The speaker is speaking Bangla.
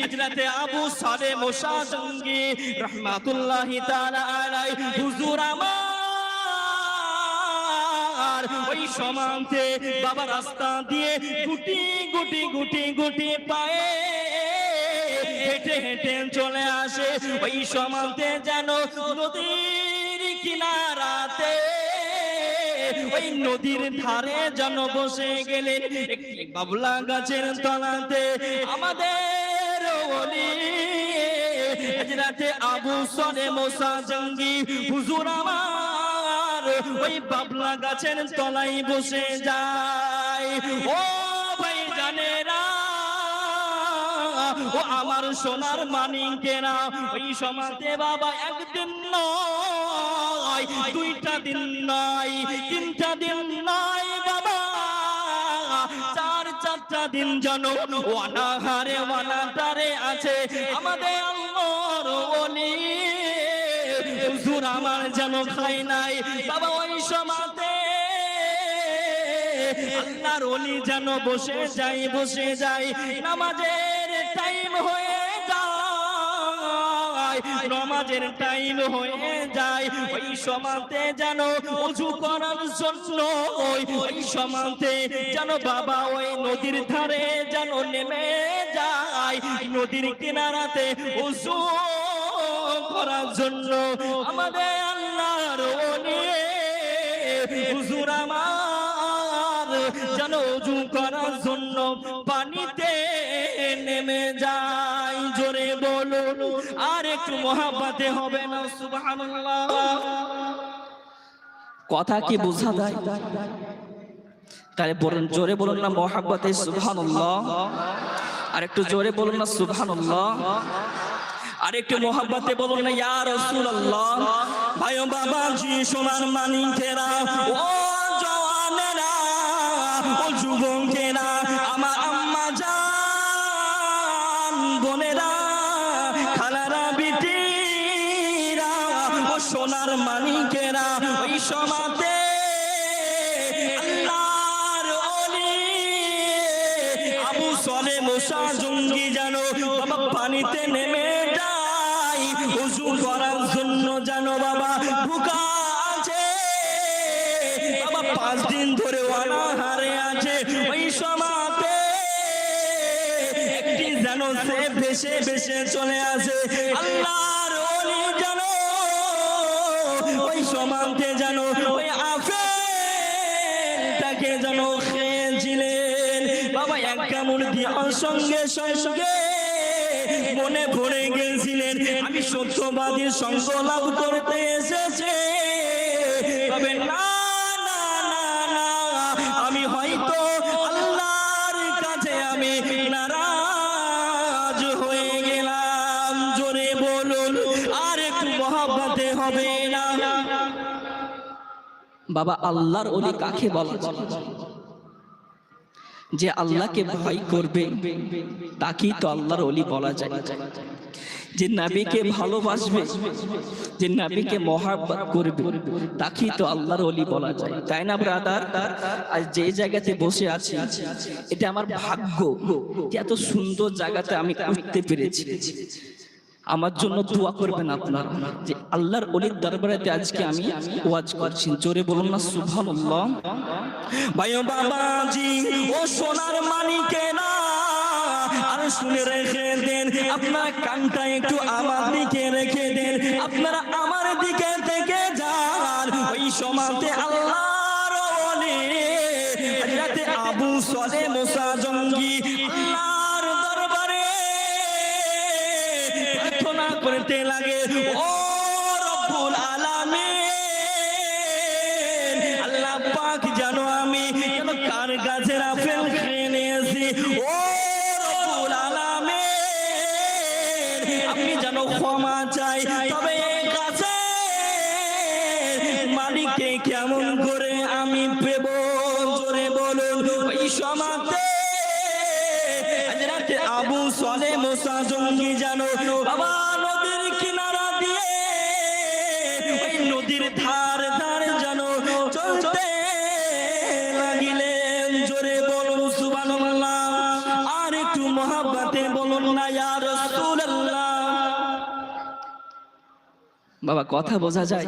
হযরতে আবু সালেহ মুসা জঙ্গি রাহমাতুল্লাহি তাআলা আলাইহি হুজুর আমার ওই সমান্তে বাবা রাস্তা দিয়ে গুটি গুটি গুটি গুটি পায়ে হেঁটে হেঁটে চলে আসে ওই সমান্তে যেন নদীর কিনারাতে ওই নদীর ধারে যেন বসে গেলেন একটি বাবলা গাছের তলাতে আমাদের ওলি হযরতে আবু সালেহ মুসা জঙ্গি হুজুর আমার ওই বাবলা গাছের তলায় বসে যায়। ও ভাই জানেরা, ও আমার সোনার মানিকেরা, ওই সমাজে বাবা একদিন নয়, দুইটা দিন নয়, তিনটা দিন নয় বাবা, চারটা দিন যেন অনাহারে অনাটারে আছে আমাদের আল্লাহর ওলি হুজুর আমার যেন খাই নাই বাবা। ওই সমাজে আল্লাহর ওলি যেন বসে যায় নামাজের টাইম হয়ে যায়, নামাজের টাইম হয়ে যায়। ওই সমাজে যেন ওযু করার জন্য ওই সমাজে যেন বাবা ওই নদীর ধারে যেন নেমে যায়, নদীর কিনারাতে ওযু করার জন্য আমাদের আল্লাহর ওলি হুজুর আমার যেন ওযু করার জন্য পানিতে নেমে যায়। জোরে বলুন আর একটু মহব্বতে হবে না সুবহানাল্লাহ। কথা কি বোঝা যায়? তাহলে বলুন, জোরে বলুন না মহব্বতে সুবহানাল্লাহ, আর একটু জোরে বলুন না সুবহানাল্লাহ, আর একটু মহব্বতে বলুন না ইয়া রাসূলুল্লাহ। ভাই ও বাবাজি সোনার মানিকেরা, ও জওয়ানেরা, ও যুবকেরা, আমার আম্মা জান বোনেরা, খালারা বিটিরা, ও সোনার মানিকেরা, ওই সমাজে আল্লাহর ওলি আবু সালেহ মুসা জঙ্গি জানো বাবা পানিতে নেমে যায় ওযু করার জন্য, জানো বাবা ভুকা আছে বাবা, 5 দিন ধরে অনাহারে আছে। ওই সমাজে একটি যেন সে ভেসে ভেসে চলে আসে আল্লাহর ওলি জানো ওই সমাজে যেন ওই আপেলটাকে যেন খেয়েছিলেন বাবা, এক কামড় দিয়ে সঙ্গে সঙ্গে মনে পড়ে গেছিলেন আমি সত্যবাদীর সঙ্গ লাভ করতে এসেছে, তবে না না না না আমি হয়তো আল্লাহর কাছে আমি নারাজ হয়ে গেলাম। জোরে বলুন আর একটু মহব্বতে হবে না বাবা। আল্লাহর ওলি কাকে বলা যায়? যে আল্লাহকে ভয় করবে তাকেই তো আল্লাহর ওলি বলা যায়। যে নবীকে ভালোবাসবে, যে নবীকে মহব্বত করবে তাকেই তো আল্লাহর ওলি বলা যায়, তাই না ব্রাদার? আজ যে জায়গাতে বসে আছি এটা আমার ভাগ্য যে এত সুন্দর জায়গাতে আমি উঠতে পেরেছি। আমার জন্য দোয়া করবেন আপনারা যে আল্লাহর ওলির দরবারেতে আজকে আমি ওয়াজ করছি। জোরে বলুন না সুবহানাল্লাহ। ভাই ও বাবাজি, ও সোনার মানিকেরা, আর শুনে রেখে দেন, আপনার কানটা একটু আমার দিকে রেখে দেন, আপনারা আমার দিকে থেকে যান। ওই সমাজে আল্লাহর ওলি হযরতে আবু সালেহ মুসা জঙ্গি আল্লাহর দরবারে প্রার্থনা করতে লাগে, ও রব্বুল আলামিন, আল্লাহ পাক জানো আমি কেন কার গাছের আপেল খেয়ে নিয়েছি, ও রব্বুল আলামিন আপনি জানো ক্ষমা চাই, তবে এই গাছের মালিককে কেমন করে আমি পেব? জোরে বলুন। ওই সমাজে হযরতে আবু সালেহ মুসা জঙ্গি জানো বাবা নদীর কিনারা দিয়ে ওই নদীর ধার ধারে জানো চলতে লাগিলেন। জোরে বলুন সুবহানাল্লাহ। আর একটু মহব্বতে বলুন না ইয়া রাসূলুল্লাহ। বাবা কথা বোঝা যায়?